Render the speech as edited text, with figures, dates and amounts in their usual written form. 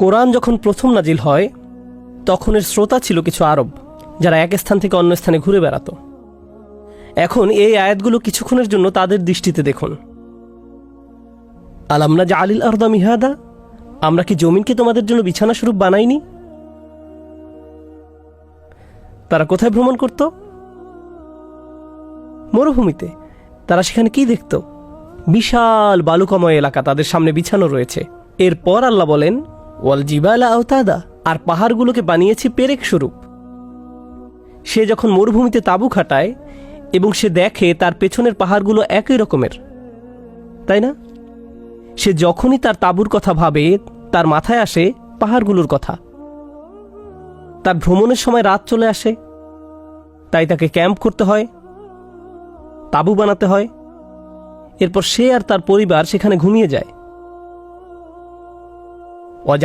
কোরআন যখন প্রথম নাজিল হয় তখনের শ্রোতা ছিল কিছু আরব, যারা এক স্থান থেকে অন্য স্থানে ঘুরে বেড়াত। এখন এই আয়াতগুলো কিছুক্ষণের জন্য তাদের দৃষ্টিতে দেখুন। আলাম নাজআলিল আরদা মিহাদা, আমরা কি জমিনকে তোমাদের জন্য বিছানা স্বরূপ বানাইনি? তারা কোথায় ভ্রমণ করত? মরুভূমিতে। তারা সেখানে কি দেখত? বিশাল বালুকাময় এলাকা তাদের সামনে বিছানো রয়েছে। এরপর আল্লাহ বলেন, ওয়াল জিবালা আওতাদা, আর পাহাড়গুলোকে বানিয়েছি পেরেক স্বরূপ। সে যখন মরুভূমিতে তাঁবু খাটায় এবং সে দেখে তার পেছনের পাহাড়গুলো একই রকমের, তাই না? সে যখনই তার তাঁবুর কথা ভাবে তার মাথায় আসে পাহাড়গুলোর কথা। তার ভ্রমণের সময় রাত চলে আসে, তাই তাকে ক্যাম্প করতে হয়, তাঁবু বানাতে হয়। এরপর সে আর তার পরিবার সেখানে ঘুমিয়ে যায়।